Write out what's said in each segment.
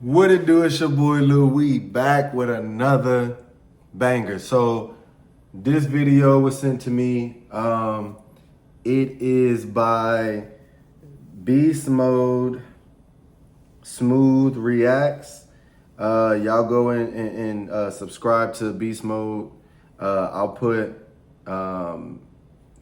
What it do? It's your boy Lil Wee back with another banger. So this video was sent to me. It is by Beast Mode Smooth Reacts. Y'all go in and subscribe to Beast Mode. I'll put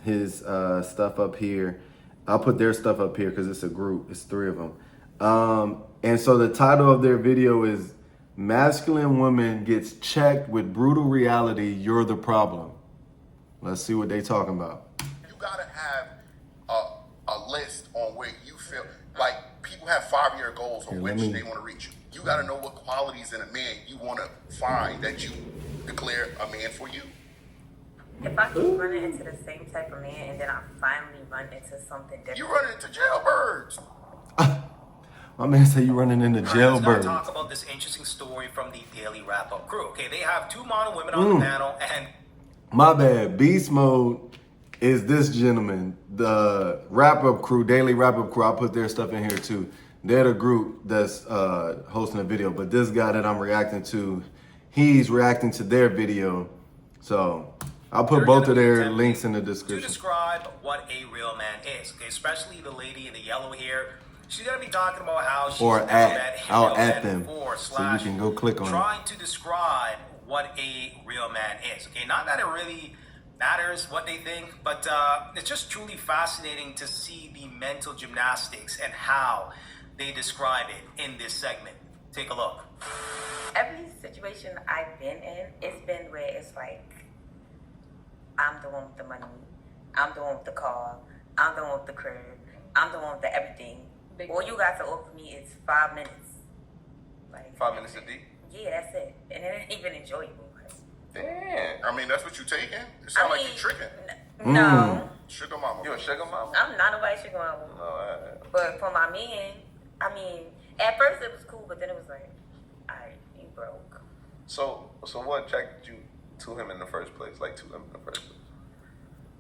his stuff up here. I'll put their stuff up here because it's a group. It's three of them. And so the title of their video is Masculine Woman Gets Checked with Brutal Reality, You're the Problem. Let's see what they talking about. You gotta have a list on where you feel like people have 5-year goals on which they want to reach. You gotta know what qualities in a man you want to find that you declare a man for you. If I keep running into the same type of man and then I finally run into something different. You run into jailbirds. My man said you running into Let's jailbirds. talk about this interesting story from the Daily Wrap-Up crew. Okay, they have two model women on the panel, and My bad. Beast Mode is this gentleman. The wrap-up crew, Daily Wrap-Up crew, I'll put their stuff in here too. They're the group that's hosting a video. But this guy that I'm reacting to, he's reacting to their video. So I'll put both of their links in the to description. describe what a real man is, okay, especially the lady in the yellow hair. She's gonna be talking about how she's Or never at- met a I'll real at man them, before, so you can go click on it. trying to describe what a real man is. Okay, not that it really matters what they think, but it's just truly fascinating to see the mental gymnastics and how they describe it in this segment. Take a look. Every situation I've been in, it's been where it's like, I'm the one with the money, I'm the one with the car, I'm the one with the crib, I'm the one with the everything. All you got to offer me is 5 minutes. Like 5 minutes a D. Yeah, that's it. And it ain't even enjoyable. Damn. I mean, that's what you taking. It sounds like you tricking. No. Sugar mama. You a sugar mama? I'm not nobody's sugar mama. But for my man, I mean, at first it was cool, but then it was like, alright, you broke. So what attracted you to him in the first place? Like to him in the first place?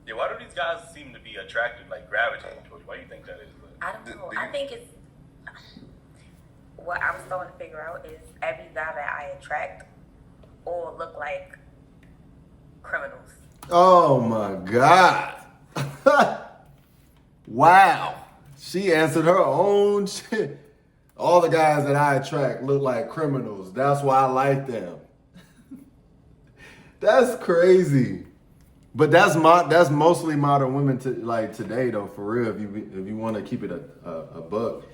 Yeah, why do these guys seem to be attracted, like gravitating towards you? Why do you think that is? I don't know. I think it's what I'm starting to figure out is every guy that I attract all look like criminals. Oh my God. Wow. She answered her own shit. All the guys that I attract look like criminals. That's why I like them. That's crazy. But that's mostly modern women like today though, for real. If you want to keep it a buck,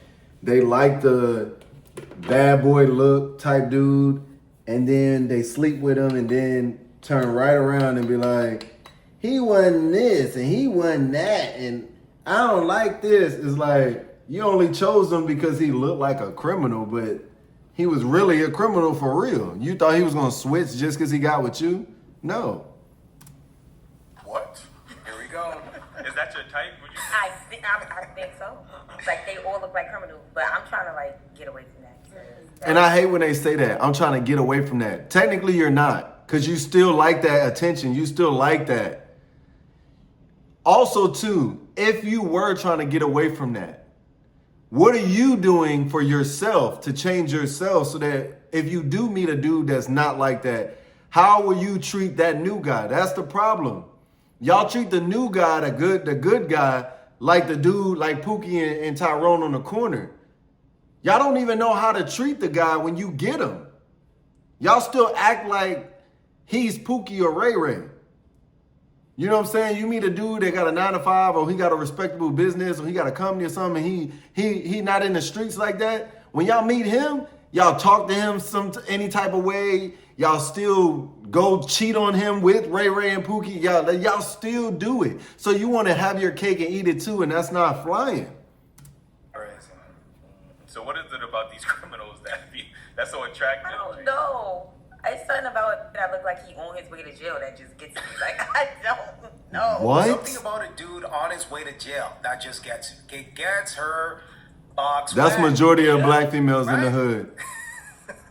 they like the bad boy look type dude, and then they sleep with him, and then turn right around and be like, he wasn't this and he wasn't that, and I don't like this. It's like you only chose him because he looked like a criminal, but he was really a criminal for real. You thought he was gonna switch just because he got with you? No. What? Here we go. Is that your type? Would you? I think so. Like they all look like criminals, but I'm trying to like get away from that. And I hate when they say that. I'm trying to get away from that. Technically, you're not, because you still like that attention. You still like that. Also, too, if you were trying to get away from that, what are you doing for yourself to change yourself so that if you do meet a dude that's not like that, how will you treat that new guy? That's the problem. Y'all treat the new guy, the good guy, like the dude like Pookie and Tyrone on the corner. Y'all don't even know how to treat the guy when you get him. Y'all still act like he's Pookie or Ray Ray. You know what I'm saying? You meet a dude that got a 9-to-5, or he got a respectable business, or he got a company or something, and he not in the streets like that. When y'all meet him, y'all talk to him any type of way. Y'all still go cheat on him with Ray Ray and Pookie. Y'all still do it. So you want to have your cake and eat it too, and that's not flying. So what is it about these criminals that's so attractive? I don't know. It's something about it that look like he on his way to jail that just gets me. Like I don't know. What? Something about a dude on his way to jail that just gets you. It gets her box. That's wet. majority of black females in the hood.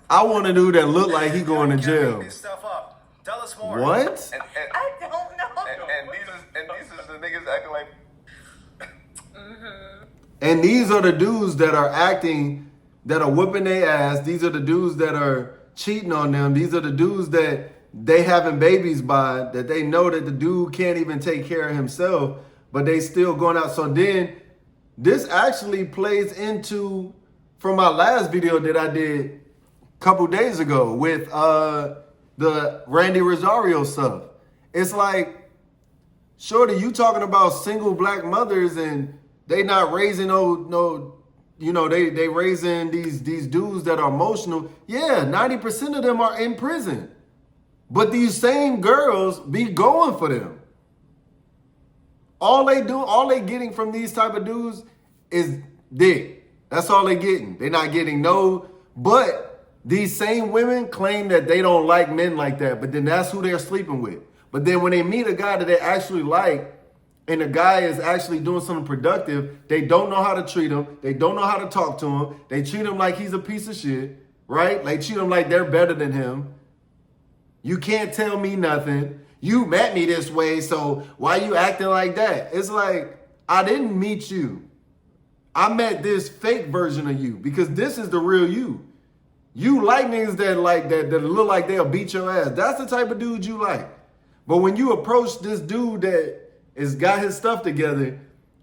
I want a dude that look like he going to Can't make jail. this stuff up. Tell us more. What? I don't know. And these is the niggas acting like And these are the dudes that are acting that are whooping their ass. These are the dudes that are cheating on them. These are the dudes that they having babies by, that they know that the dude can't even take care of himself, but they still going out. So then this actually plays into, from my last video that I did a couple days ago with the Randy Rosario stuff. It's like, shorty, you talking about single black mothers and they not raising no, you know, they raising these dudes that are emotional. Yeah, 90% of them are in prison. But these same girls be going for them. All they getting from these type of dudes is dick. That's all they getting. They're not getting no, but these same women claim that they don't like men like that, but then that's who they're sleeping with. But then when they meet a guy that they actually like, and the guy is actually doing something productive, they don't know how to treat him. They don't know how to talk to him. They treat him like he's a piece of shit, right? They treat him like they're better than him. You can't tell me nothing. You met me this way, so why you acting like that? It's like, I didn't meet you. I met this fake version of you because this is the real you. You like niggas that look like they'll beat your ass. That's the type of dude you like. But when you approach this dude that has got his stuff together,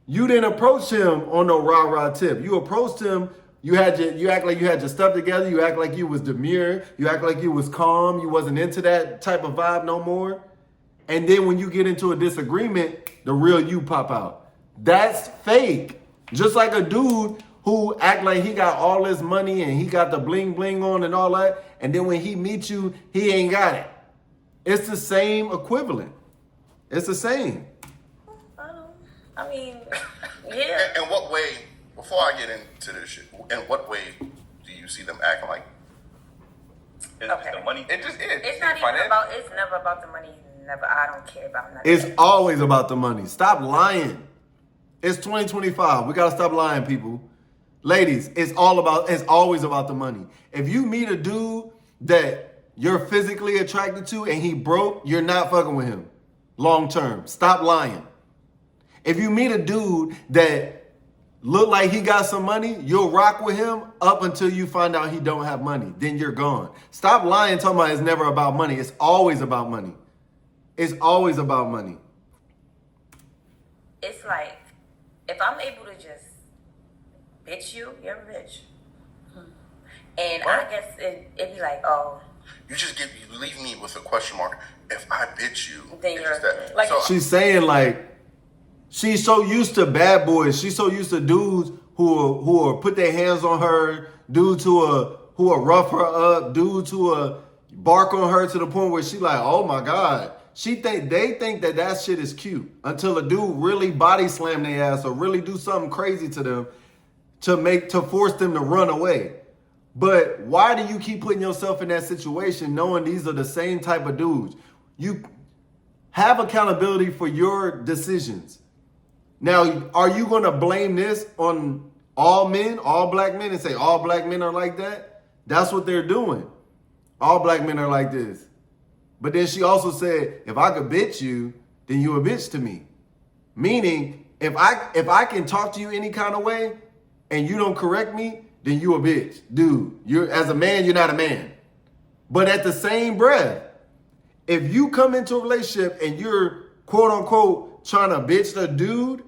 you didn't approach him on no rah-rah tip. You approached him, you act like you had your stuff together, you act like you was demure, you act like you was calm, you wasn't into that type of vibe no more. And then when you get into a disagreement, the real you pop out. That's fake. Just like a dude who act like he got all this money and he got the bling bling on and all that, and then when he meets you, he ain't got it. It's the same equivalent. It's the same. I mean, yeah. In what way, before I get into this shit, in what way do you see them acting like? It's Okay. the money. It just is. It's not even about, it's never about the money. Never, I don't care about nothing. It's always about the money. Stop lying. It's 2025. We gotta stop lying, people. Ladies, it's always about the money. If you meet a dude that you're physically attracted to and he broke, you're not fucking with him long term. Stop lying. If you meet a dude that look like he got some money, you'll rock with him up until you find out he don't have money. Then you're gone. Stop lying talking about it's never about money. It's always about money. It's always about money. It's like, if I'm able to just bitch you, you're a bitch. And I guess it'd be like, oh, You leave me with a question mark. If I bitch you, Then it's you're just that. like- So She's saying like, she's so used to bad boys. She's so used to dudes who will put their hands on her, dudes who will rough her up, dudes who will bark on her to the point where she like, oh my God. They think that shit is cute until a dude really body slam their ass or really do something crazy to them to force them to run away. But why do you keep putting yourself in that situation knowing these are the same type of dudes? You have accountability for your decisions. Now, are you going to blame this on all men, all black men, and say all black men are like that? That's what they're doing. All black men are like this. But then she also said, if I could bitch you, then you a bitch to me. Meaning, if I can talk to you any kind of way and you don't correct me, then you a bitch. Dude, as a man, you're not a man. But at the same breath, if you come into a relationship and you're quote unquote trying to bitch the dude,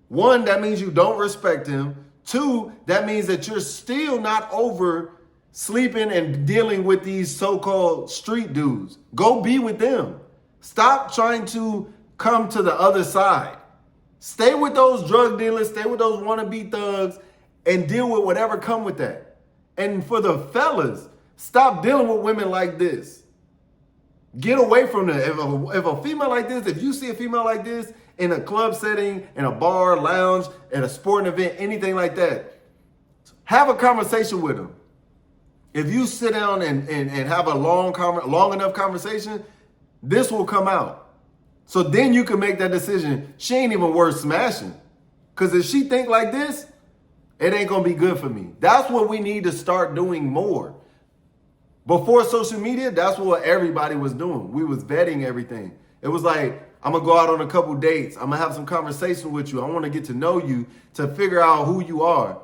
one, that means you don't respect him. Two, that means that you're still not over sleeping and dealing with these so-called street dudes. Go be with them. Stop trying to come to the other side. Stay with those drug dealers, stay with those wannabe thugs, and deal with whatever come with that. And for the fellas, stop dealing with women like this. Get away from them. If a female like this, if you see a female like this in a club setting, in a bar, lounge, at a sporting event, anything like that, have a conversation with them. If you sit down and have a long enough conversation, this will come out. So then you can make that decision. She ain't even worth smashing. Because if she think like this, it ain't going to be good for me. That's what we need to start doing more. Before social media, that's what everybody was doing. We was vetting everything. It was like, I'm going to go out on a couple dates. I'm going to have some conversation with you. I want to get to know you to figure out who you are.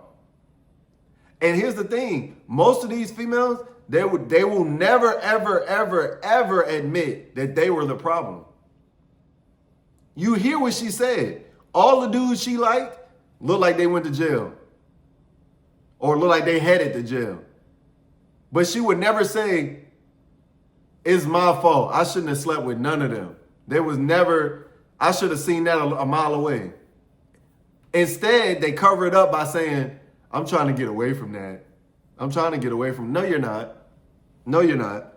And here's the thing: most of these females, they will never, ever, ever, ever admit that they were the problem. You hear what she said. All the dudes she liked look like they went to jail. Or look like they headed to jail. But she would never say, it's my fault. I shouldn't have slept with none of them. There was never, I should have seen that a mile away. Instead, they cover it up by saying, I'm trying to get away from that. I'm trying to get away from, no, you're not. No, you're not.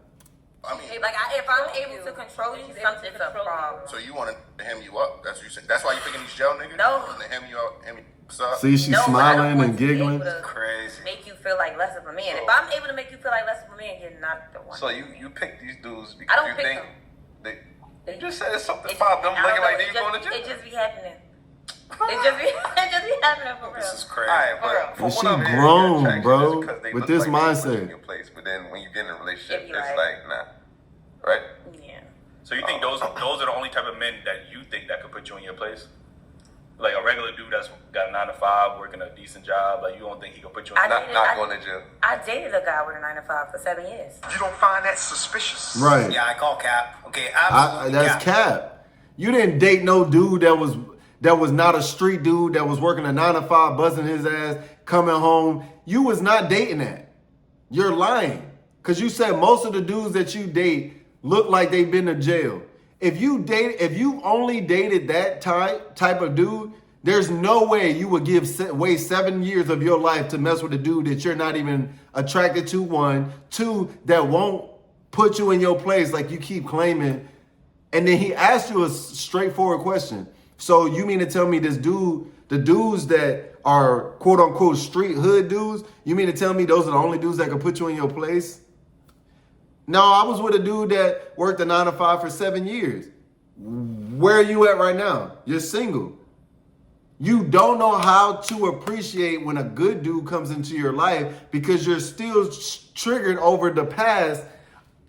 I mean, Like, if I'm able to control you, something's a problem. so you want to hem you up? That's what you saying. That's why you picking these jail niggas? No. To hem you up, hem you up. See, she's No, I don't smiling want and to be giggling. able to Crazy. Make you feel like less of a man. If I'm able to make you feel like less of a man, you're not the one. So you pick these dudes I because don't you pick think them. you just said it's something It- about them I don't looking like know, they it going to just- jail. It just be happening. It just be happening for real. This is crazy. All right, For real. but from And what she I'm hearing, grown, your attraction bro, is because they with look this like they put you mindset. in your place, but then when you get in a relationship, Yeah, you're it's right. like nah, right? Yeah. So you think those are the only type of men that you think that could put you in your place? Like a regular dude that's got a 9 to 5, working a decent job, like you don't think he could put you in? Not going to jail. I dated a guy with a 9 to 5 for 7 years. You don't find that suspicious? Right. Yeah, I call cap. Okay, absolutely That's cap. You didn't date no dude that was not a street dude that was working a 9 to 5, buzzing his ass, coming home. You was not dating that. You're lying. Because you said most of the dudes that you date look like they've been to jail. If you only dated that type of dude, there's no way you would waste 7 years of your life to mess with a dude that you're not even attracted to, 1, 2, that won't put you in your place like you keep claiming. And then he asked you a straightforward question. So you mean to tell me the dudes that are quote unquote street hood dudes, you mean to tell me those are the only dudes that can put you in your place? No, I was with a dude that worked a 9 to 5 for 7 years. Where are you at right now? You're single. You don't know how to appreciate when a good dude comes into your life because you're still triggered over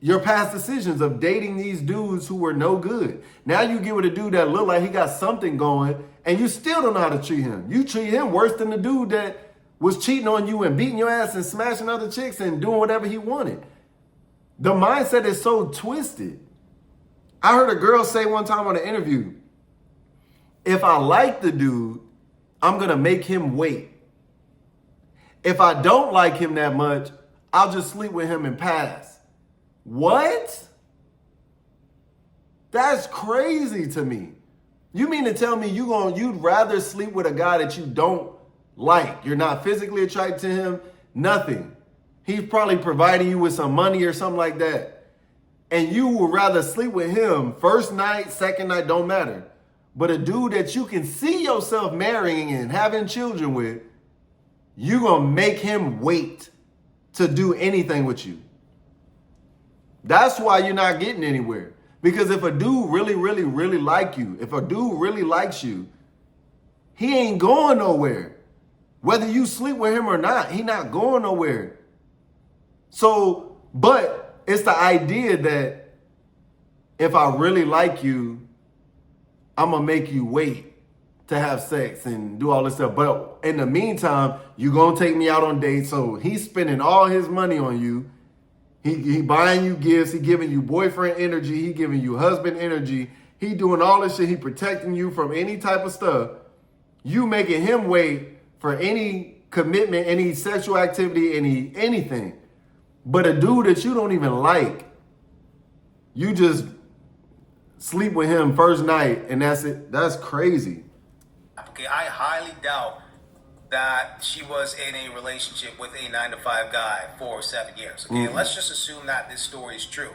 your past decisions of dating these dudes who were no good. Now you get with a dude that look like he got something going and you still don't know how to treat him. You treat him worse than the dude that was cheating on you and beating your ass and smashing other chicks and doing whatever he wanted. The mindset is so twisted. I heard a girl say one time on an interview, if I like the dude, I'm going to make him wait. If I don't like him that much, I'll just sleep with him and pass. What? That's crazy to me. You mean to tell me you'd rather sleep with a guy that you don't like? You're not physically attracted to him, nothing. He's probably providing you with some money or something like that. And you would rather sleep with him first night, second night, don't matter. But a dude that you can see yourself marrying and having children with, you're going to make him wait to do anything with you. That's why you're not getting anywhere. Because if a dude really, really, really like you, if a dude really likes you, he ain't going nowhere. Whether you sleep with him or not, he not going nowhere. So, but it's the idea that if I really like you, I'm going to make you wait to have sex and do all this stuff. But in the meantime, you're going to take me out on dates. So he's spending all his money on you. He buying you gifts. He giving you boyfriend energy. He giving you husband energy. He doing all this shit. He protecting you from any type of stuff. You making him wait for any commitment, any sexual activity, anything. But a dude that you don't even like, you just sleep with him first night and that's it. That's crazy. Okay, I highly doubt that she was in a relationship with a 9 to 5 guy for 7 years. Okay, let's just assume that this story is true.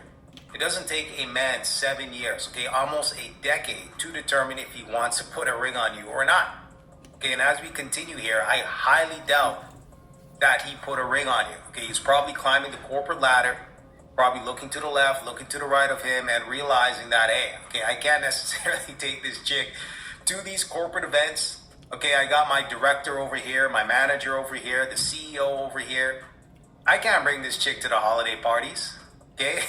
It doesn't take a man 7 years, okay, almost a decade to determine if he wants to put a ring on you or not. Okay, and as we continue here, I highly doubt that he put a ring on you. Okay, he's probably climbing the corporate ladder, probably looking to the left, looking to the right of him, and realizing that, hey, okay, I can't necessarily take this chick to these corporate events. Okay, I got my director over here, my manager over here, the CEO over here. I can't bring this chick to the holiday parties. Okay?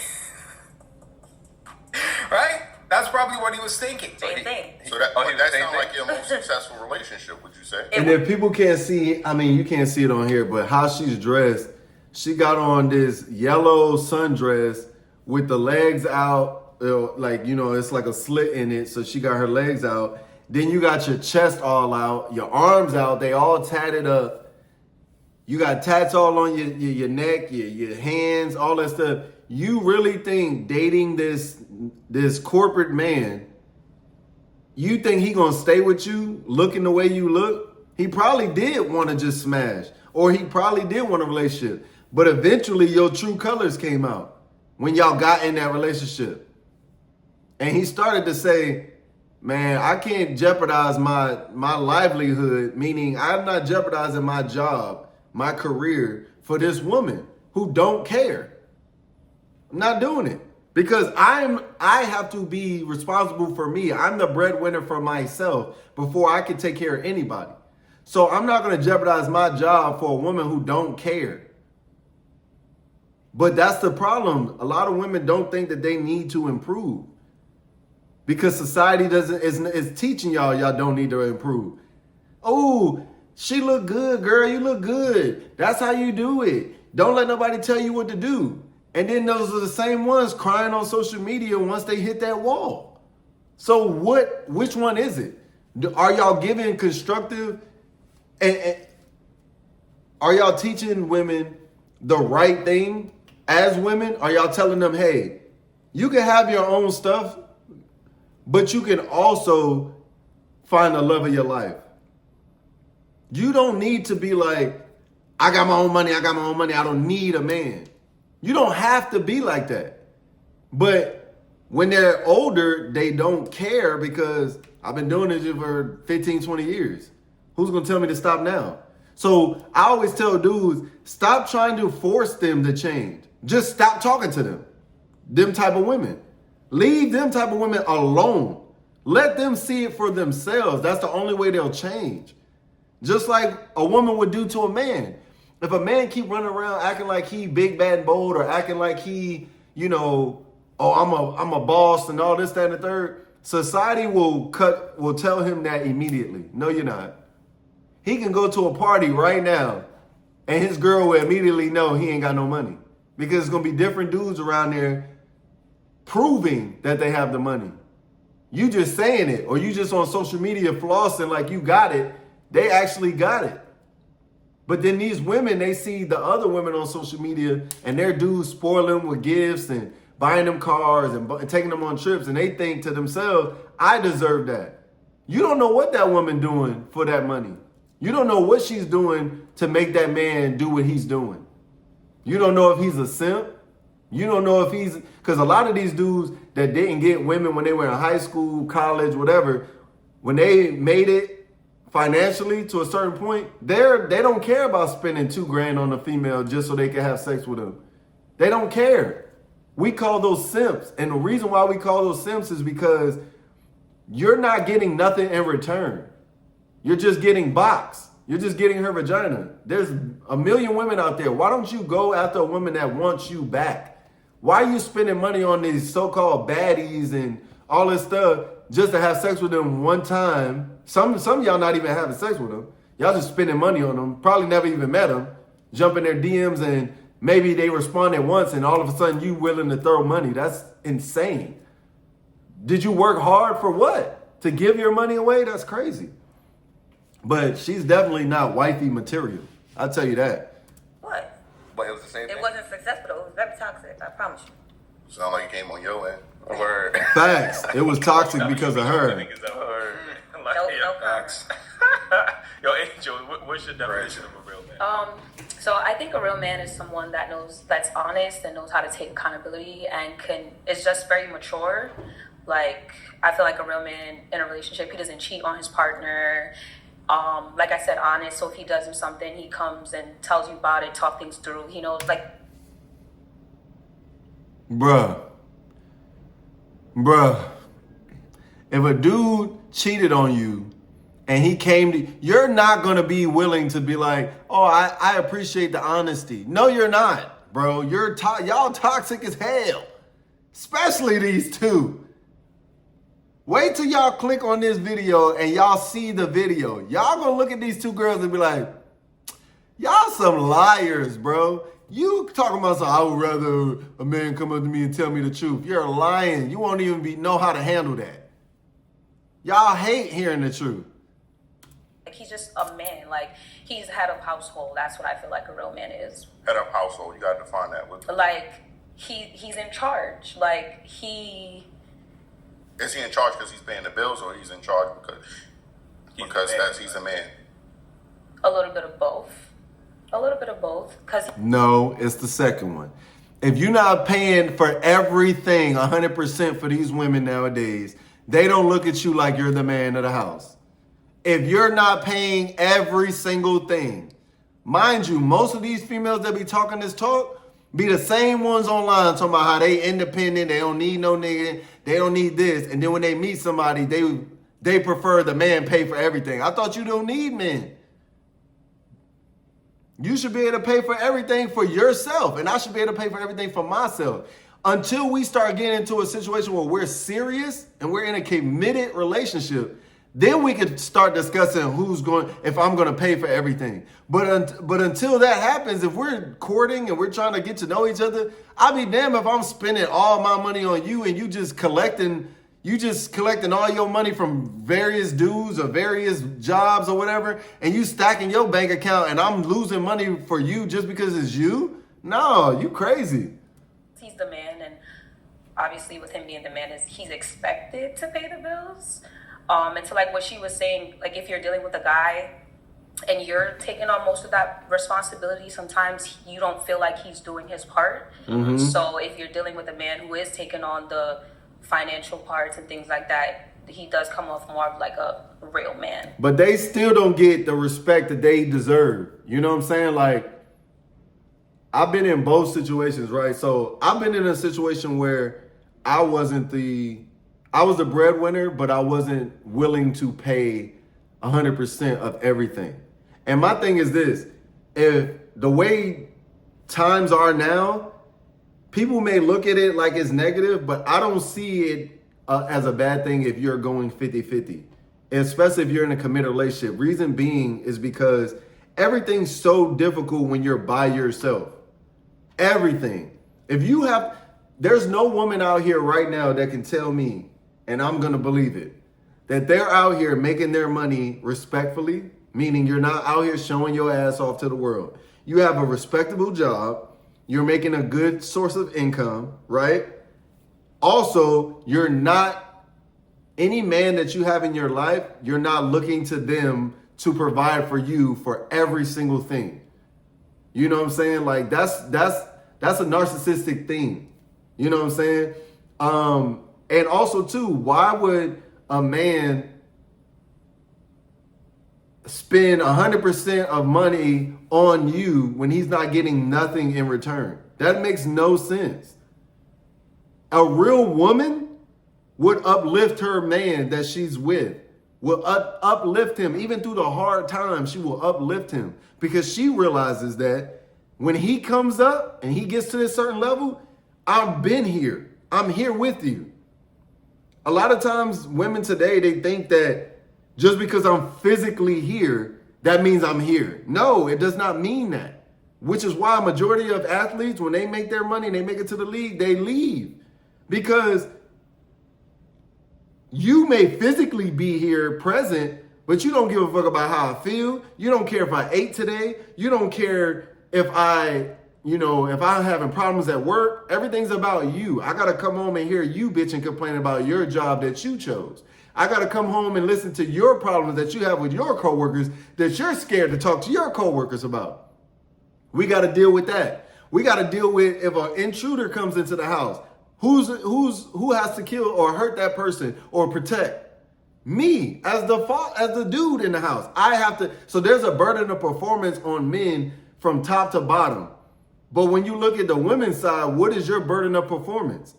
Right? That's probably what he was thinking. Same thing. So that, Oh, but he that was saying sounds like that? your most successful relationship, would you say? And if people can't see, I mean, you can't see it on here, but how she's dressed, she got on this yellow sundress with the legs out, like, you know, it's like a slit in it. So she got her legs out. Then you got your chest all out, your arms out, they all tatted up. You got tats all on your neck, your hands, all that stuff. You really think dating this corporate man, you think he gonna stay with you looking the way you look? He probably did want to just smash, or he probably did want a relationship. But eventually your true colors came out when y'all got in that relationship. And he started to say, man, I can't jeopardize my livelihood, meaning I'm not jeopardizing my job, my career for this woman who don't care. I'm not doing it because I have to be responsible for me. I'm the breadwinner for myself before I can take care of anybody. So I'm not going to jeopardize my job for a woman who don't care. But that's the problem. A lot of women don't think that they need to improve because society is teaching y'all don't need to improve. Oh, she look good, girl. You look good. That's how you do it. Don't let nobody tell you what to do. And then those are the same ones crying on social media once they hit that wall. So which one is it? Are y'all giving constructive and are y'all teaching women the right thing as women? Are y'all telling them, hey, you can have your own stuff, but you can also find the love of your life. You don't need to be like, I got my own money, I don't need a man. You don't have to be like that. But when they're older, they don't care because I've been doing this for 15, 20 years. Who's going to tell me to stop now? So I always tell dudes, stop trying to force them to change. Just stop talking to them. Them type of women. Leave them type of women alone. Let them see it for themselves. That's the only way they'll change. Just like a woman would do to a man. If a man keep running around acting like he big, bad, and bold, or acting like he, you know, oh, I'm a boss and all this, that, and the third, society will tell him that immediately. No, you're not. He can go to a party right now and his girl will immediately know he ain't got no money because it's going to be different dudes around there proving that they have the money. You just saying it, or you just on social media flossing like you got it. They actually got it. But then these women, they see the other women on social media and their dudes spoil them with gifts and buying them cars and taking them on trips. And they think to themselves, I deserve that. You don't know what that woman doing for that money. You don't know what she's doing to make that man do what he's doing. You don't know if he's a simp. You don't know if he's, because a lot of these dudes that didn't get women when they were in high school, college, whatever, when they made it financially to a certain point, they don't care about spending $2,000 on a female just so they can have sex with them. They don't care. We call those simps. And the reason why we call those simps is because you're not getting nothing in return. You're just getting boxed. You're just getting her vagina. There's a million women out there. Why don't you go after a woman that wants you back? Why are you spending money on these so-called baddies and all this stuff just to have sex with them one time? Some of y'all not even having sex with them. Y'all just spending money on them. Probably never even met them. Jump in their DMs and maybe they responded once and all of a sudden you willing to throw money. That's insane. Did you work hard for what? To give your money away? That's crazy. But she's definitely not wifey material. I'll tell you that. What? But it was the same thing. It wasn't successful though. It was very toxic. I promise you. Sound like you came on your end. Word. Facts. It was toxic because of her. Niggas that word. No, no Facts. Yo, Angel, what's your definition of a real man? So I think a real man is someone that's honest and knows how to take accountability and is just very mature. Like, I feel like a real man in a relationship, he doesn't cheat on his partner. Like I said, honest. So if he does do something, he comes and tells you about it, talk things through. He knows, like. Bruh. If a dude cheated on you and he came to, you're not going to be willing to be like, oh, I appreciate the honesty. No, you're not, bro. Y'all toxic as hell. Especially these two. Wait till y'all click on this video and y'all see the video. Y'all gonna look at these two girls and be like, y'all some liars, bro. You talking about I would rather a man come up to me and tell me the truth. You're lying. You won't even know how to handle that. Y'all hate hearing the truth. Like, he's just a man. Like, he's head of household. That's what I feel like a real man is. Head of household, you gotta define that. Like, he's in charge. Like, is he in charge because he's paying the bills, or he's in charge because he's a man? A little bit of both. A little bit of both. No, it's the second one. If you're not paying for everything 100% for these women nowadays, they don't look at you like you're the man of the house. If you're not paying every single thing, mind you, most of these females that be talking this talk be the same ones online talking about how they independent, they don't need no nigga, they don't need this. And then when they meet somebody, they prefer the man pay for everything. I thought you don't need men. You should be able to pay for everything for yourself, and I should be able to pay for everything for myself. Until we start getting into a situation where we're serious and we're in a committed relationship, then we could start discussing if I'm going to pay for everything. But until that happens, if we're courting and we're trying to get to know each other, I'll be damned if I'm spending all my money on you and you just collecting all your money from various dudes or various jobs or whatever, and you stacking your bank account and I'm losing money for you just because it's you? No, you crazy. He's the man, and obviously with him being the man, he's expected to pay the bills. And to like what she was saying, like if you're dealing with a guy and you're taking on most of that responsibility, sometimes you don't feel like he's doing his part. Mm-hmm. So if you're dealing with a man who is taking on the financial parts and things like that, he does come off more of like a real man. But they still don't get the respect that they deserve. You know what I'm saying? Like, I've been in both situations, right? So I've been in a situation where I was the breadwinner, but I wasn't willing to pay 100% of everything. And my thing is this: if the way times are now, people may look at it like it's negative, but I don't see it as a bad thing if you're going 50-50, especially if you're in a committed relationship. Reason being is because everything's so difficult when you're by yourself. Everything. There's no woman out here right now that can tell me, and I'm going to believe it, that they're out here making their money respectfully, meaning you're not out here showing your ass off to the world. You have a respectable job. You're making a good source of income, right? Also, you're not, any man that you have in your life, you're not looking to them to provide for you for every single thing. You know what I'm saying? Like that's a narcissistic thing. You know what I'm saying? And also too, why would a man spend 100% of money on you when he's not getting nothing in return? That makes no sense. A real woman would uplift her man that she's with, will uplift him even through the hard times. She will uplift him because she realizes that when he comes up and he gets to this certain level, I've been here. I'm here with you. A lot of times women today, they think that just because I'm physically here, that means I'm here. No, it does not mean that. Which is why a majority of athletes, when they make their money and they make it to the league, they leave. Because you may physically be here present, but you don't give a fuck about how I feel. You don't care if I ate today. You don't care if I'm having problems at work. Everything's about you. I got to come home and hear you bitch and complain about your job that you chose. I got to come home and listen to your problems that you have with your coworkers that you're scared to talk to your coworkers about. We got to deal with that. We got to deal with if an intruder comes into the house. Who has to kill or hurt that person or protect? Me as the dude in the house. I have to. So there's a burden of performance on men from top to bottom. But when you look at the women's side, what is your burden of performance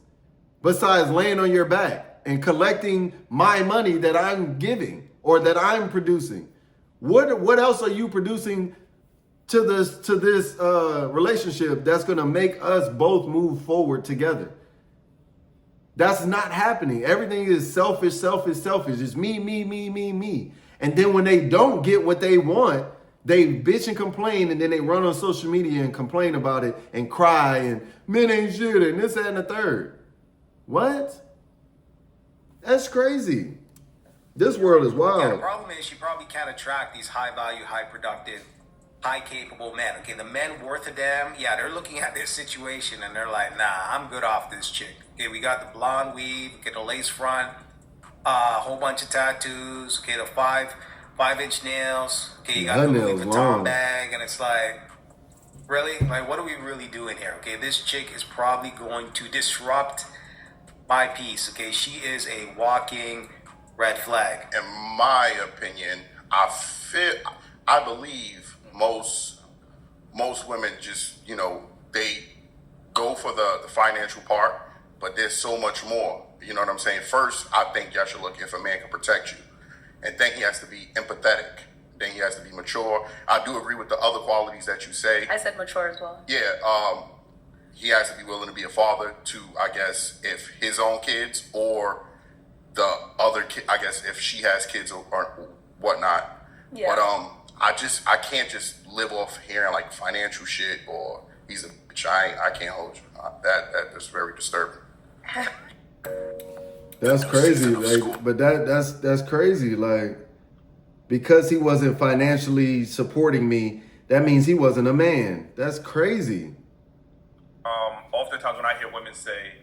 besides laying on your back and collecting my money that I'm giving or that I'm producing? What else are you producing to this relationship that's going to make us both move forward together? That's not happening. Everything is selfish, selfish, selfish. It's me, me, me, me, me. And then when they don't get what they want, they bitch and complain, and then they run on social media and complain about it and cry and men ain't shit and this, that, and the third. What? That's crazy. This world is Yeah, the wild. problem is you probably can't attract these high value, high productive, high capable men. Okay, the men worth a damn, yeah, they're looking at their situation and they're like, nah, I'm good off this chick. Okay, we got the blonde weave, get a lace front, a whole bunch of tattoos, okay, the 5-inch nails, okay, you got Her the Louis nails Vuitton long. bag, and it's like, really? Like, what are we really doing here? Okay, this chick is probably going to disrupt my peace. Okay, she is a walking red flag. In my opinion, I believe most women just, they go for the financial part, but there's so much more. You know what I'm saying? First, I think y'all should look if a man can protect you. And then he has to be empathetic. Then he has to be mature. I do agree with the other qualities that you say. I said mature as well. Yeah, he has to be willing to be a father to, I guess, if his own kids or the other kid, I guess, if she has kids or whatnot. Yeah. But I can't just live off hearing like financial shit or he's a bitch. I can't hold you. That is very disturbing. That's crazy. Like, but that's crazy. Like, because he wasn't financially supporting me, that means he wasn't a man. That's crazy. Oftentimes when I hear women say,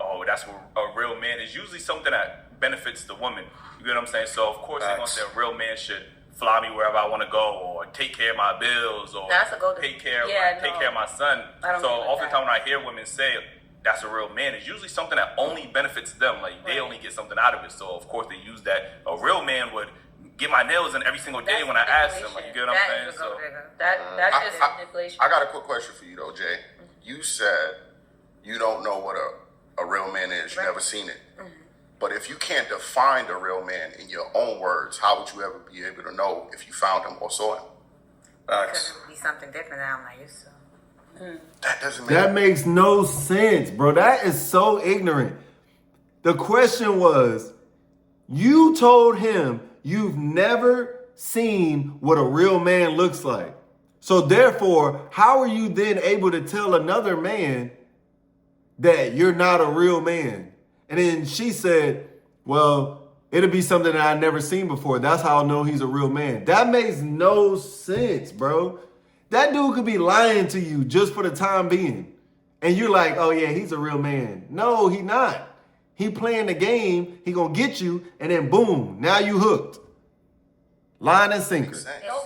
"Oh, that's what a real man is," usually something that benefits the woman. You get what I'm saying? So of course they're gonna say a real man should fly me wherever I want to go, or take care of my bills, or That's a golden- take care of Yeah, take no. care of my son. I don't So agree with oftentimes when I hear women say that's a real man, it's usually something that only benefits them. Like they only get something out of it. So of course they use that. A real man would get my nails in every single day That's when I ask him. Like, you get what I'm That saying? is a So gold digger. That is manipulation. I got a quick question for you though, Jay. You said you don't know what a real man is. You've never seen it. But if you can't define a real man in your own words, how would you ever be able to know if you found him or saw him? Because it would be something different that I'm not used to. That doesn't make That makes no sense, bro. That is so ignorant. The question was, you told him you've never seen what a real man looks like. So therefore, how are you then able to tell another man that you're not a real man? And then she said, well, it'll be something that I've never seen before. That's how I'll know he's a real man. That makes no sense, bro. That dude could be lying to you just for the time being. And you're like, oh yeah, he's a real man. No, he not. He playing the game. He gonna get you. And then boom, now you hooked. Line and sinker. sense. No,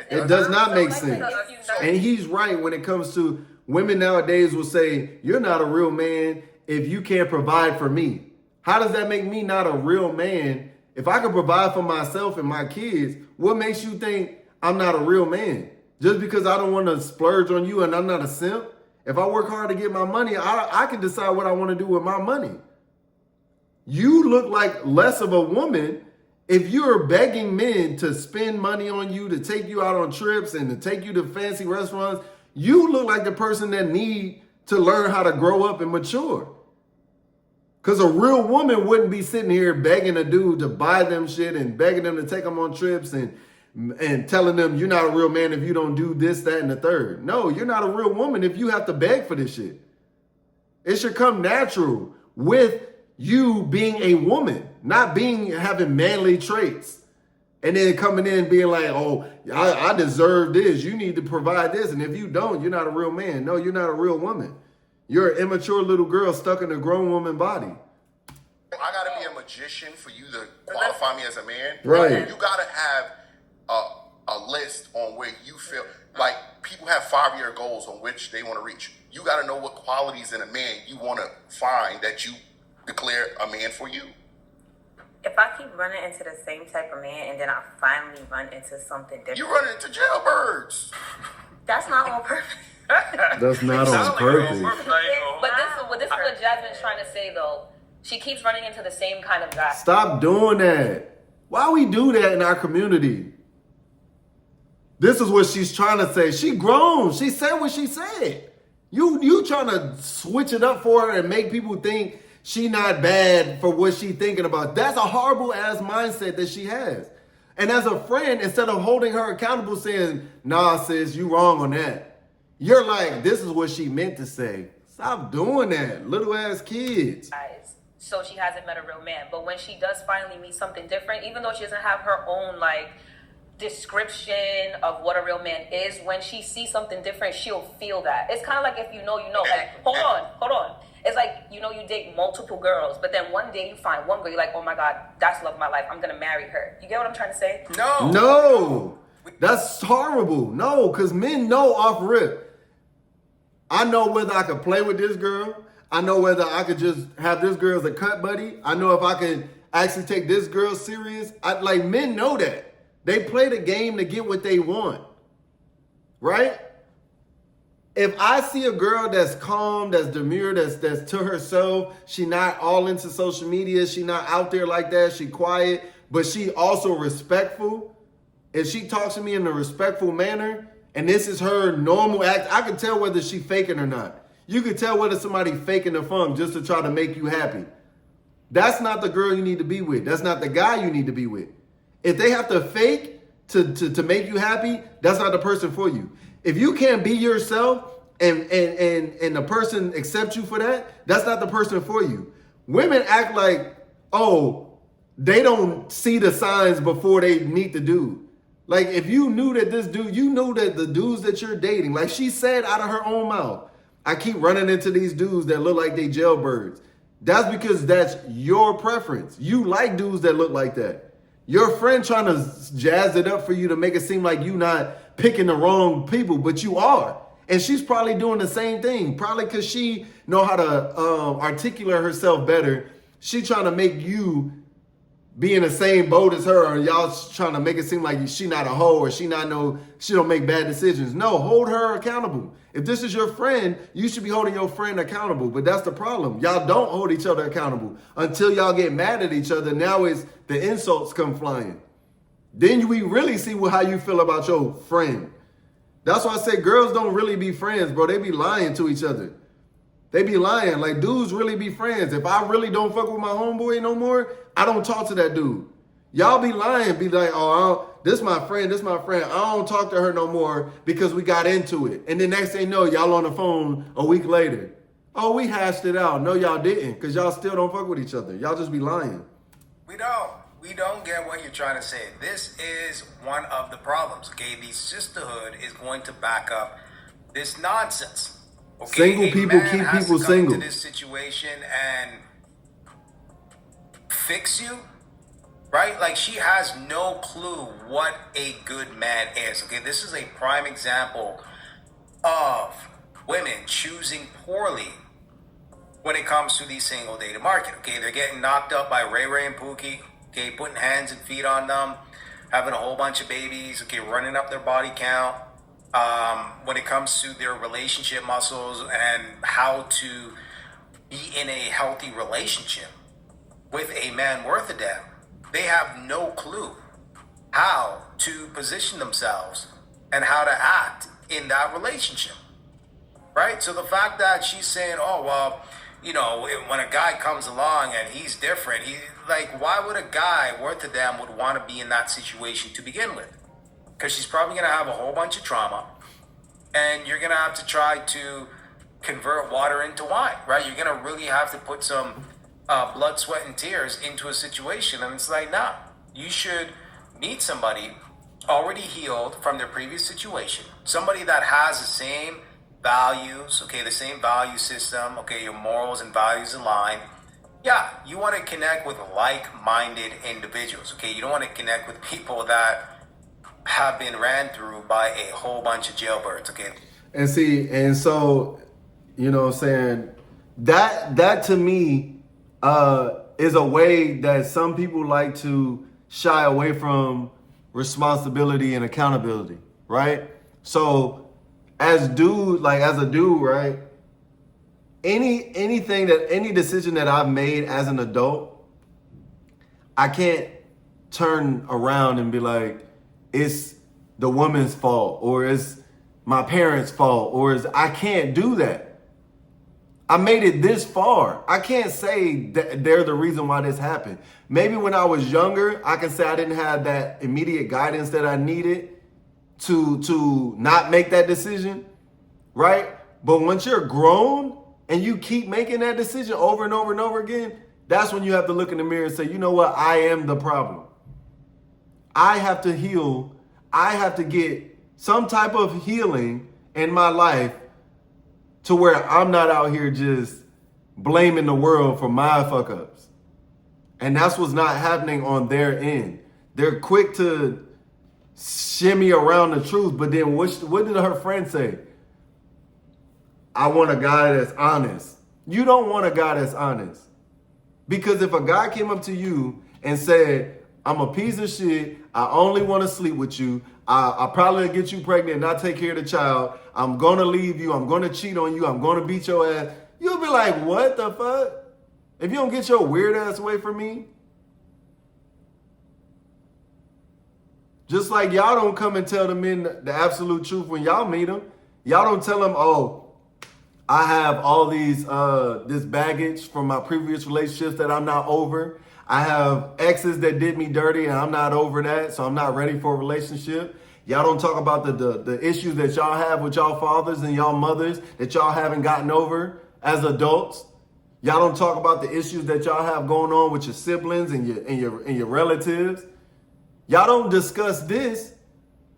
but It does not make Like, sense. if you know- And he's right when it comes to women nowadays will say, you're not a real man if you can't provide for me. How does that make me not a real man? If I can provide for myself and my kids, what makes you think I'm not a real man? Just because I don't want to splurge on you and I'm not a simp? If I work hard to get my money, I can decide what I want to do with my money. You look like less of a woman if you're begging men to spend money on you, to take you out on trips and to take you to fancy restaurants. You look like the person that need to learn how to grow up and mature. Because a real woman wouldn't be sitting here begging a dude to buy them shit and begging them to take them on trips and telling them you're not a real man if you don't do this, that, and the third. No, you're not a real woman if you have to beg for this shit. It should come natural with you being a woman, not having manly traits. And then coming in being like, oh, I deserve this. You need to provide this. And if you don't, you're not a real man. No, you're not a real woman. You're an immature little girl stuck in a grown woman body. I gotta be a magician for you to qualify me as a man. Right. You gotta have a list on where you feel like people have 5-year goals on which they want to reach. You gotta know what qualities in a man you want to find that you declare a man for you. If I keep running into the same type of man and then I finally run into something different, You run into jailbirds. that's not on purpose. That's not Sounds on like you're purpose. like, oh. But this is what Jasmine's trying to say though. She keeps running into the same kind of guy. Stop doing that. Why we do that in our community? This is what she's trying to say. She grown. She said what she said. You trying to switch it up for her and make people think she not bad for what she thinking about. That's a horrible ass mindset that she has. And as a friend, instead of holding her accountable saying, nah, sis, you wrong on that, you're like, this is what she meant to say. Stop doing that, little ass kids. So she hasn't met a real man. But when she does finally meet something different, even though she doesn't have her own like description of what a real man is, when she sees something different, she'll feel that. It's kind of like if you know, like, hold on. It's like, you date multiple girls, but then one day you find one girl, you're like, oh my God, that's the love of my life. I'm going to marry her. You get what I'm trying to say? No, that's horrible. No, because men know off rip. I know whether I could play with this girl. I know whether I could just have this girl as a cut buddy. I know if I could actually take this girl serious. Men know that. They play the game to get what they want. Right? If I see a girl that's calm, that's demure, that's to herself, she not all into social media, she not out there like that, she quiet, but she also respectful. If she talks to me in a respectful manner, and this is her normal act, I can tell whether she faking or not. You can tell whether somebody faking the funk just to try to make you happy. That's not the girl you need to be with. That's not the guy you need to be with. If they have to fake to make you happy, that's not the person for you. If you can't be yourself and the person accepts you for that, that's not the person for you. Women act like, oh, they don't see the signs before they meet the dude. Like if you knew that this dude, you knew that the dudes that you're dating, like she said out of her own mouth, I keep running into these dudes that look like they jailbirds. That's because that's your preference. You like dudes that look like that. Your friend trying to jazz it up for you to make it seem like you not picking the wrong people, but you are. And she's probably doing the same thing. Probably because she know how to articulate herself better. She trying to make you be in the same boat as her, or y'all trying to make it seem like she not a hoe or she don't make bad decisions. No, hold her accountable. If this is your friend, you should be holding your friend accountable. But that's the problem. Y'all don't hold each other accountable until y'all get mad at each other. Now it's the insults come flying. Then we really see how you feel about your friend. That's why I say girls don't really be friends, bro. They be lying to each other. They be lying. Like, dudes really be friends. If I really don't fuck with my homeboy no more, I don't talk to that dude. Y'all be lying. Be like, oh, this my friend. I don't talk to her no more because we got into it. And then next thing you know, y'all on the phone a week later. Oh, we hashed it out. No, y'all didn't, because y'all still don't fuck with each other. Y'all just be lying. We don't get what you're trying to say. This is one of the problems, okay? The sisterhood is going to back up this nonsense. Okay? Single people keep people single. Into this situation and fix you, right? Like, she has no clue what a good man is. Okay, this is a prime example of women choosing poorly when it comes to the single dating market. Okay, they're getting knocked up by Ray Ray and Pookie. Okay, putting hands and feet on them, having a whole bunch of babies. Okay, running up their body count. When it comes to their relationship muscles and how to be in a healthy relationship with a man worth a damn, they have no clue how to position themselves and how to act in that relationship, right? So the fact that she's saying, oh, well, when a guy comes along and he's different, why would a guy worth a damn would want to be in that situation to begin with? Because she's probably going to have a whole bunch of trauma, and you're going to have to try to convert water into wine, right? You're going to really have to put some blood, sweat, and tears into a situation. And it's like, nah, you should meet somebody already healed from their previous situation, somebody that has the same values, okay, the same value system, okay, your morals and values align. Yeah, you want to connect with like-minded individuals, okay? You don't want to connect with people that have been ran through by a whole bunch of jailbirds, okay? And so, you know what I'm saying, that to me is a way that some people like to shy away from responsibility and accountability, right? So as a dude, right? Any decision that I've made as an adult, I can't turn around and be like, it's the woman's fault, or it's my parents' fault, or I can't do that. I made it this far. I can't say that they're the reason why this happened. Maybe when I was younger, I can say I didn't have that immediate guidance that I needed to not make that decision, right? But once you're grown and you keep making that decision over and over and over again, that's when you have to look in the mirror and say, you know what? I am the problem. I have to heal. I have to get some type of healing in my life to where I'm not out here just blaming the world for my fuck ups. And that's what's not happening on their end. They're quick to shimmy around the truth, but then what did her friend say? I want a guy that's honest. You don't want a guy that's honest. Because if a guy came up to you and said, I'm a piece of shit, I only want to sleep with you, I probably get you pregnant and not take care of the child, I'm going to leave you, I'm going to cheat on you, I'm going to beat your ass, you'll be like, what the fuck? If you don't get your weird ass away from me. Just like y'all don't come and tell the men the absolute truth when y'all meet them. Y'all don't tell them, oh, I have all these this baggage from my previous relationships that I'm not over. I have exes that did me dirty and I'm not over that, so I'm not ready for a relationship. Y'all don't talk about the issues that y'all have with y'all fathers and y'all mothers that y'all haven't gotten over as adults. Y'all don't talk about the issues that y'all have going on with your siblings and your relatives. Y'all don't discuss this.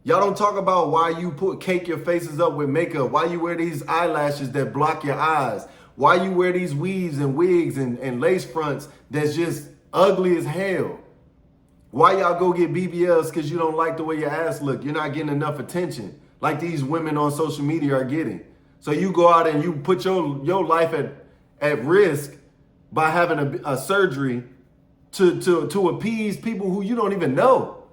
Y'all don't talk about why you cake your faces up with makeup, why you wear these eyelashes that block your eyes, why you wear these weaves and wigs and lace fronts that's just ugly as hell. Why y'all go get BBLs because you don't like the way your ass look. You're not getting enough attention like these women on social media are getting. So you go out and you put your life at risk by having a surgery to appease people who you don't even know.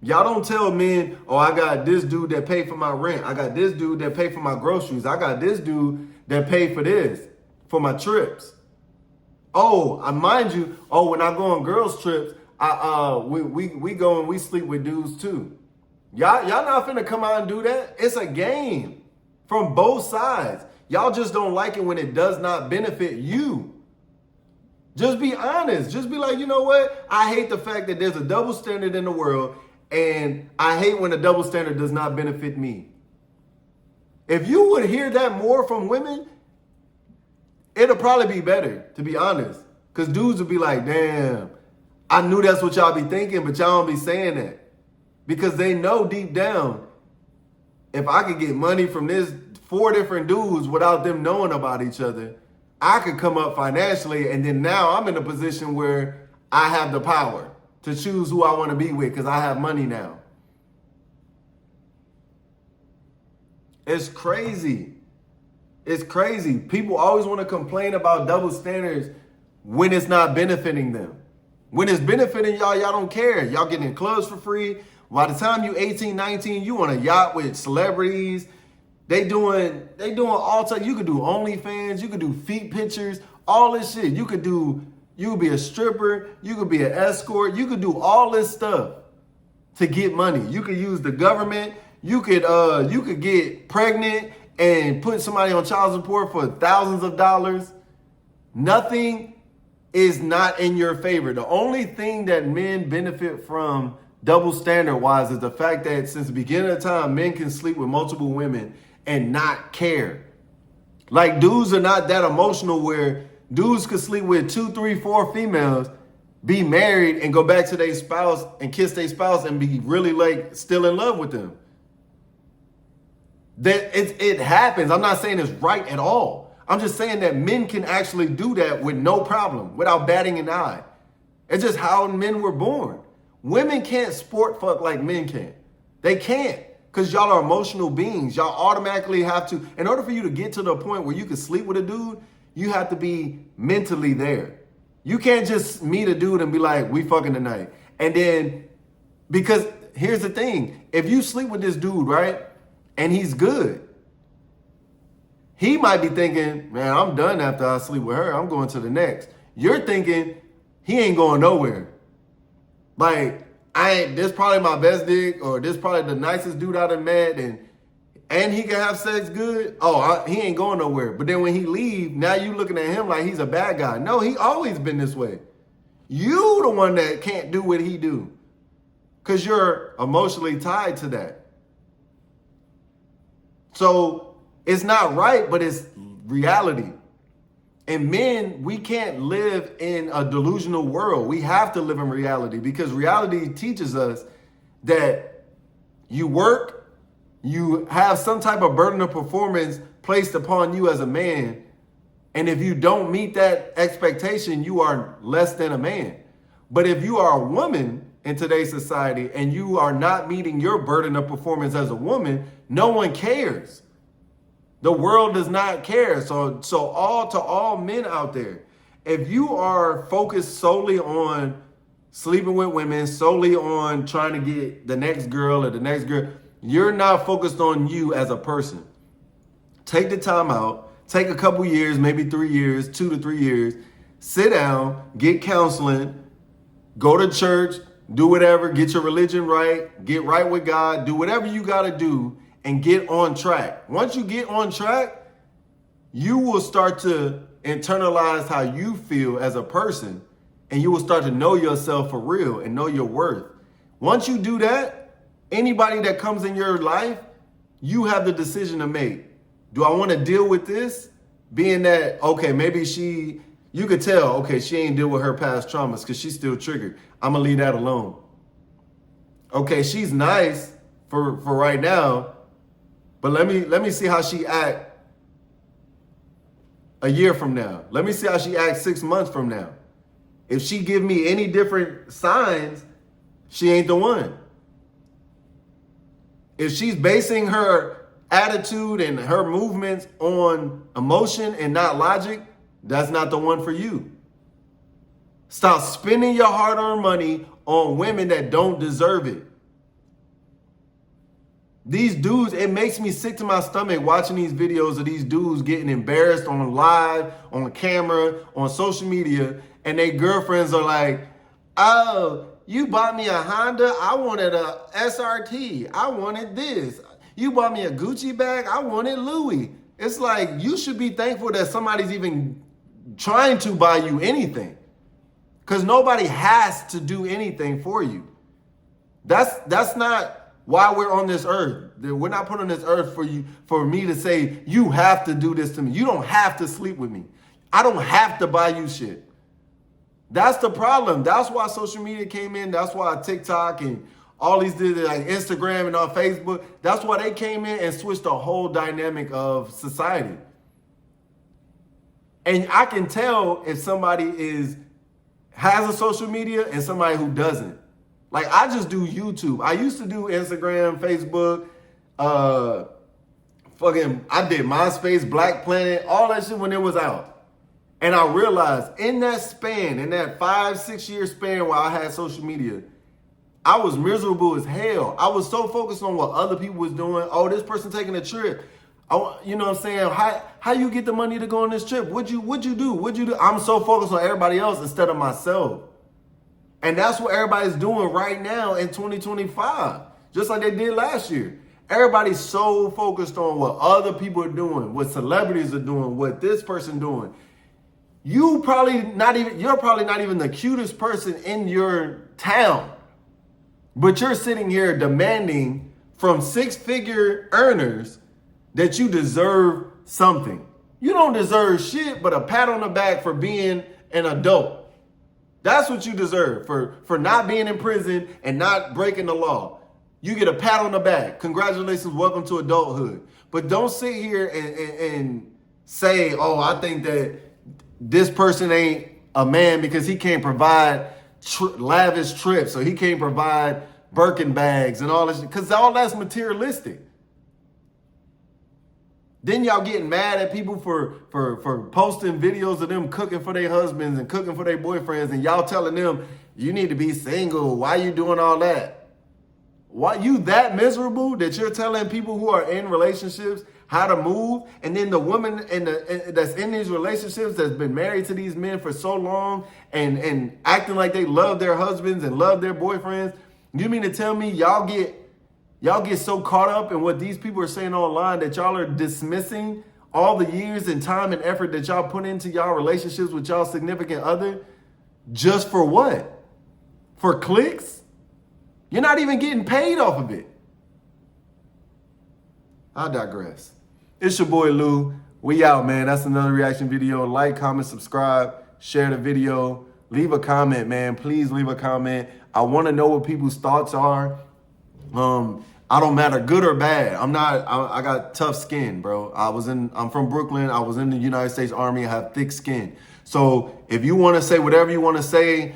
Y'all don't tell men, oh, I got this dude that pay for my rent. I got this dude that pay for my groceries. I got this dude that pay for this, for my trips. Oh, mind you, when I go on girls trips, we go and we sleep with dudes too. Y'all not finna come out and do that. It's a game from both sides. Y'all just don't like it when it does not benefit you. Just be honest. Just be like, you know what? I hate the fact that there's a double standard in the world, and I hate when a double standard does not benefit me. If you would hear that more from women, it'll probably be better, to be honest. Because dudes would be like, damn, I knew that's what y'all be thinking, but y'all don't be saying that. Because they know deep down, if I could get money from this 4 different dudes without them knowing about each other, I could come up financially, and then now I'm in a position where I have the power to choose who I want to be with because I have money now. It's crazy. It's crazy. People always want to complain about double standards when it's not benefiting them. When it's benefiting y'all, y'all don't care. Y'all getting clubs for free. By the time you 18, 19, you on a yacht with celebrities. They doing all type. You could do OnlyFans. You could do feet pictures. All this shit. You could be a stripper. You could be an escort. You could do all this stuff to get money. You could use the government. You could get pregnant and put somebody on child support for thousands of dollars. Nothing is not in your favor. The only thing that men benefit from double standard wise is the fact that since the beginning of time, men can sleep with multiple women and not care. Like, dudes are not that emotional where dudes could sleep with 2, 3, 4 females, be married and go back to their spouse and kiss their spouse and be really like still in love with them. That it happens. I'm not saying it's right at all. I'm just saying that men can actually do that with no problem, without batting an eye. It's just how men were born. Women can't sport fuck like men can. They can't, because y'all are emotional beings. Y'all automatically have to, in order for you to get to the point where you can sleep with a dude, you have to be mentally there. You can't just meet a dude and be like, we fucking tonight. And then, because here's the thing, if you sleep with this dude, right, and he's good, he might be thinking, man, I'm done after I sleep with her. I'm going to the next. You're thinking, he ain't going nowhere. Like, this probably my best dick, or this probably the nicest dude I done met, and and he can have sex good, he ain't going nowhere. But then when he leave, now you looking at him like he's a bad guy. No, he always been this way. You the one that can't do what he do because you're emotionally tied to that. So it's not right, but it's reality. And men, we can't live in a delusional world. We have to live in reality because reality teaches us that you work, you have some type of burden of performance placed upon you as a man. And if you don't meet that expectation, you are less than a man. But if you are a woman in today's society and you are not meeting your burden of performance as a woman, no one cares. The world does not care. So all men out there, if you are focused solely on sleeping with women, solely on trying to get the next girl or the next girl, you're not focused on you as a person. Take the time out. Take a couple years, maybe 3 years, 2 to 3 years. Sit down, get counseling, go to church, do whatever, get your religion right, get right with God, do whatever you got to do and get on track. Once you get on track, you will start to internalize how you feel as a person and you will start to know yourself for real and know your worth. Once you do that, anybody that comes in your life, you have the decision to make. Do I want to deal with this? Being that, okay, maybe you could tell, okay, she ain't deal with her past traumas because she's still triggered. I'm going to leave that alone. Okay, she's nice for right now, but let me see how she act a year from now. Let me see how she acts 6 months from now. If she give me any different signs, she ain't the one. If she's basing her attitude and her movements on emotion and not logic, that's not the one for you. Stop spending your hard-earned money on women that don't deserve it. These dudes, it makes me sick to my stomach watching these videos of these dudes getting embarrassed on live, on camera, on social media, and their girlfriends are like, oh, you bought me a Honda, I wanted a SRT, I wanted this. You bought me a Gucci bag, I wanted Louis. It's like, you should be thankful that somebody's even trying to buy you anything. Because nobody has to do anything for you. That's not why we're on this earth. We're not put on this earth for me to say, you have to do this to me. You don't have to sleep with me. I don't have to buy you shit. That's the problem. That's why social media came in. That's why TikTok and all these like Instagram and on Facebook, that's why they came in and switched the whole dynamic of society. And I can tell if somebody has a social media and somebody who doesn't. Like, I just do YouTube. I used to do Instagram, Facebook, I did MySpace, Black Planet, all that shit when it was out. And I realized in that 5-6 year span where I had social media, I was miserable as hell. I was so focused on what other people was doing. Oh, this person taking a trip. You know what I'm saying? How you get the money to go on this trip? What'd you do? I'm so focused on everybody else instead of myself. And that's what everybody's doing right now in 2025. Just like they did last year. Everybody's so focused on what other people are doing, what celebrities are doing, what this person doing. You're probably not even the cutest person in your town. But you're sitting here demanding from 6-figure earners that you deserve something. You don't deserve shit but a pat on the back for being an adult. That's what you deserve for not being in prison and not breaking the law. You get a pat on the back. Congratulations, welcome to adulthood. But don't sit here and say, oh, I think that this person ain't a man because he can't provide lavish trips, or he can't provide Birkin bags and all this, because all that's materialistic. Then y'all getting mad at people for posting videos of them cooking for their husbands and cooking for their boyfriends, and y'all telling them you need to be single. Why you doing all that? Why you that miserable that you're telling people who are in relationships how to move, and then the woman that's in these relationships that's been married to these men for so long and acting like they love their husbands and love their boyfriends, you mean to tell me y'all get Y'all get so caught up in what these people are saying online that y'all are dismissing all the years and time and effort that y'all put into y'all relationships with y'all significant other just for what? For clicks? You're not even getting paid off of it. I digress. It's your boy Lou. We out, man. That's another reaction video. Like, comment, subscribe, share the video. Leave a comment, man. Please leave a comment. I want to know what people's thoughts are. I don't matter, good or bad. I got tough skin, bro. I'm from Brooklyn. I was in the United States Army. I have thick skin. So if you want to say whatever you want to say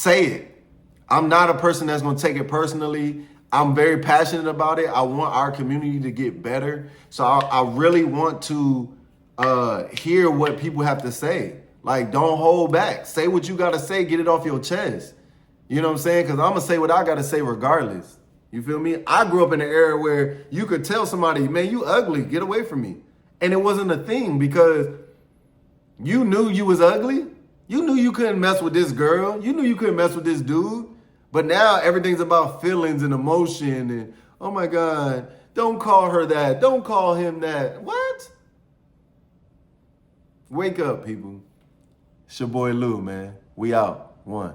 it. I'm not a person that's going to take it personally. I'm very passionate about it. I want our community to get better. So I really want to hear what people have to say. Like, don't hold back. Say what you got to say. Get it off your chest. You know what I'm saying? Because I'm going to say what I got to say regardless. You feel me? I grew up in an era where you could tell somebody, man, you ugly. Get away from me. And it wasn't a thing because you knew you was ugly. You knew you couldn't mess with this girl. You knew you couldn't mess with this dude. But now everything's about feelings and emotion and, oh my God, don't call her that. Don't call him that. What? Wake up, people. It's your boy Lou, man. We out. One.